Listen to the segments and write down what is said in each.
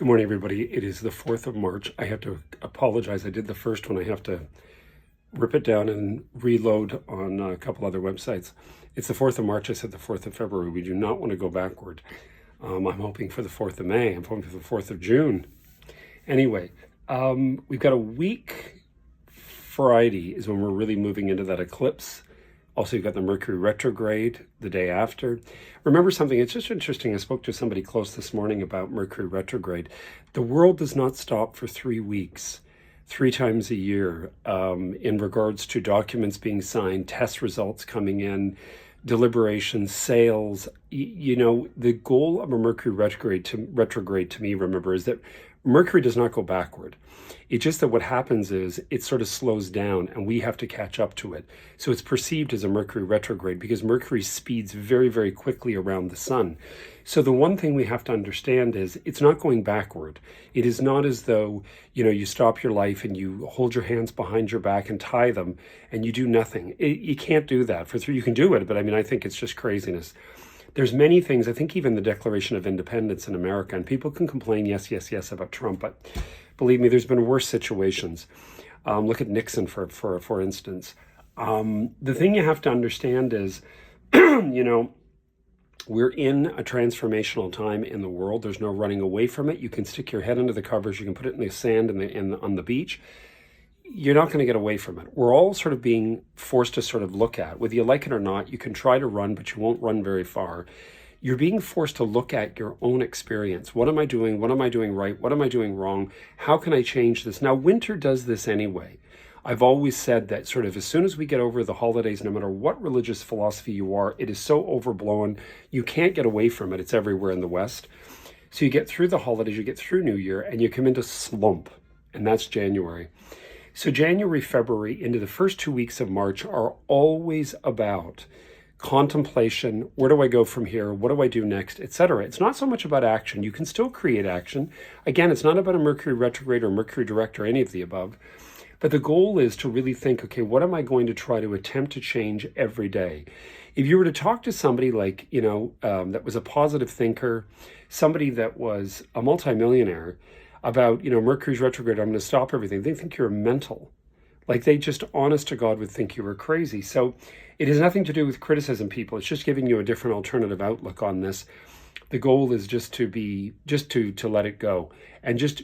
Good morning, everybody. It is the 4th of March. I have to apologize. I did the first one. I have to rip it down and reload on a couple other websites. It's the 4th of March. I said the 4th of February. We do not want to go backward. I'm hoping for the 4th of May. I'm hoping for the 4th of June. Anyway, we've got a week. Friday is when we're really moving into that eclipse. Also, you've got the Mercury retrograde the day after. Remember something, it's just interesting. I spoke to somebody close this morning about Mercury retrograde. The world does not stop for 3 weeks, 3 times a year, in regards to documents being signed, test results coming in, deliberations, sales. You know, the goal of a Mercury retrograde to me, remember, is that Mercury does not go backward. It's just that what happens is it sort of slows down and we have to catch up to it. So it's perceived as a Mercury retrograde because Mercury speeds very, very quickly around the sun. So the one thing we have to understand is it's not going backward. It is not as though, you stop your life and you hold your hands behind your back and tie them and you do nothing. You can't do that. You can do it, but I think it's just craziness. There's many things, I think even the Declaration of Independence in America, and people can complain, yes, about Trump, but believe me, there's been worse situations. Look at Nixon, for instance. The thing you have to understand is, we're in a transformational time in the world. There's no running away from it. You can stick your head under the covers. You can put it in the sand on the beach. You're not going to get away from it. We're all sort of being forced to sort of look at, whether you like it or not. You can try to run, but you won't run very far. You're being forced to look at your own experience. What am I doing? What am I doing right? What am I doing wrong? How can I change this? Now, winter does this anyway. I've always said that sort of as soon as we get over the holidays, no matter what religious philosophy you are, it is so overblown. You can't get away from it. It's everywhere in the West. So you get through the holidays, you get through New Year, and you come into slump, and that's January. So January, February, into the first 2 weeks of March are always about contemplation. Where do I go from here? What do I do next? Etc. It's not so much about action. You can still create action. Again, it's not about a Mercury retrograde or Mercury direct or any of the above. But the goal is to really think, okay, what am I going to try to attempt to change every day? If you were to talk to somebody like, that was a positive thinker, somebody that was a multimillionaire, about, Mercury's retrograde, I'm going to stop everything, they think you're mental. Like they just, honest to God, would think you were crazy. So it has nothing to do with criticism, people. It's just giving you a different alternative outlook on this. The goal is just to let it go and just,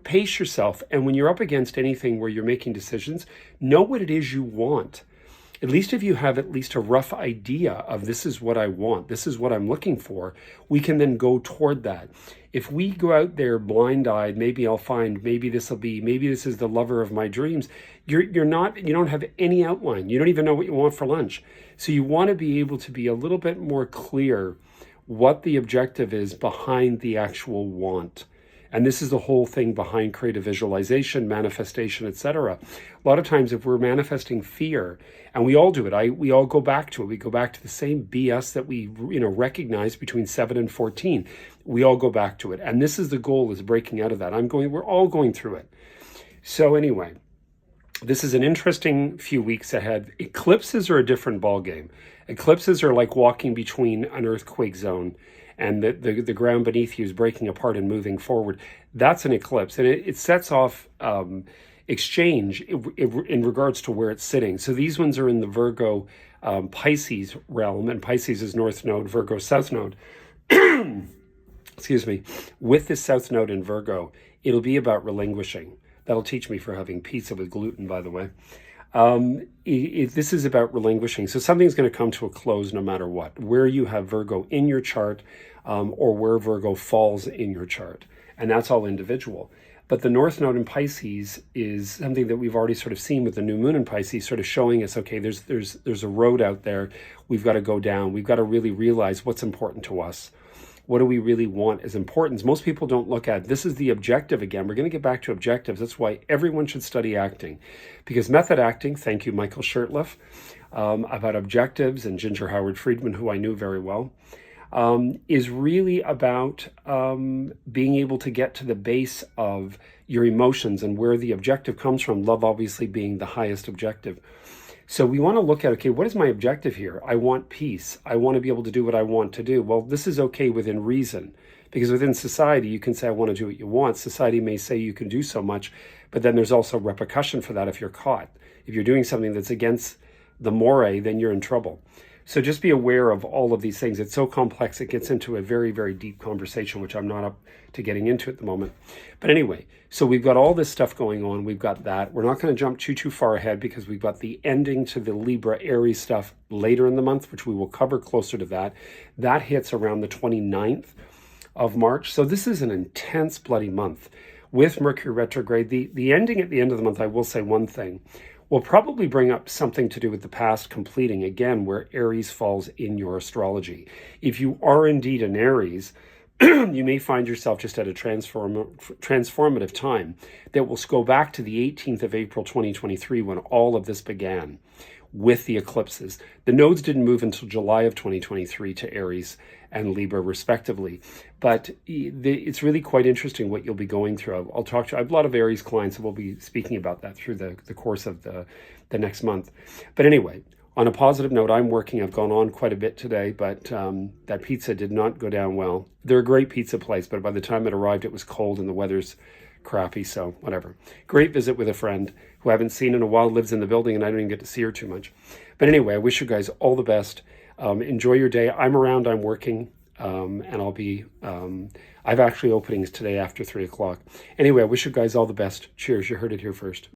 pace yourself. And when you're up against anything where you're making decisions, know what it is you want. At least if you have at least a rough idea of this is what I want, this is what I'm looking for, we can then go toward that. If we go out there blind-eyed, maybe I'll find, maybe this is the lover of my dreams. You don't have any outline. You don't even know what you want for lunch. So you want to be able to be a little bit more clear what the objective is behind the actual want. And this is the whole thing behind creative visualization, manifestation, etc. A lot of times if we're manifesting fear, and we all do it, we all go back to it. We go back to the same BS that we recognize between 7 and 14. We all go back to it. And this is the goal, is breaking out of that. We're all going through it. So anyway, this is an interesting few weeks ahead. Eclipses are a different ballgame. Eclipses are like walking between an earthquake zone and the ground beneath you is breaking apart and moving forward. That's an eclipse. And it sets off exchange in regards to where it's sitting. So these ones are in the Virgo Pisces realm, and Pisces is North Node, Virgo South Node. Excuse me. With this South Node in Virgo, it'll be about relinquishing. That'll teach me for having pizza with gluten, by the way. This is about relinquishing. So something's going to come to a close no matter what. Where you have Virgo in your chart, or where Virgo falls in your chart. And that's all individual. But the North Node in Pisces is something that we've already sort of seen with the new moon in Pisces, sort of showing us, okay, there's a road out there. We've got to go down. We've got to really realize what's important to us. What do we really want as importance? Most people don't look at, this is the objective again. We're going to get back to objectives. That's why everyone should study acting. Because method acting, thank you, Michael Shurtleff, about objectives, and Ginger Howard Friedman, who I knew very well, is really about being able to get to the base of your emotions and where the objective comes from, love obviously being the highest objective. So we want to look at, okay, what is my objective here? I want peace. I want to be able to do what I want to do. Well, this is okay within reason. Because within society, you can say, I want to do what you want. Society may say you can do so much, but then there's also repercussion for that if you're caught. If you're doing something that's against the more, then you're in trouble. So just be aware of all of these things. It's so complex, it gets into a very, very deep conversation, which I'm not up to getting into at the moment. But anyway, so we've got all this stuff going on. We've got that. We're not going to jump too far ahead because we've got the ending to the Libra Aries stuff later in the month, which we will cover closer to that. That hits around the 29th of March. So this is an intense, bloody month with Mercury retrograde. The ending at the end of the month, I will say one thing, will probably bring up something to do with the past completing, again, where Aries falls in your astrology. If you are indeed an Aries, you may find yourself just at a transformative time that will go back to the 18th of April 2023 when all of this began with the eclipses. The nodes didn't move until July of 2023 to Aries and Libra respectively. But it's really quite interesting what you'll be going through. I'll talk to, I have a lot of Aries clients and we'll be speaking about that through the course of the next month. But anyway, on a positive note, I'm working. I've gone on quite a bit today, but that pizza did not go down well. They're a great pizza place, but by the time it arrived, it was cold and the weather's crappy, so whatever. Great visit with a friend who I haven't seen in a while, lives in the building, and I don't even get to see her too much. But anyway, I wish you guys all the best. Enjoy your day. I'm around, I'm working, and I'll be, I've actually openings today after 3 o'clock. Anyway, I wish you guys all the best. Cheers, you heard it here first.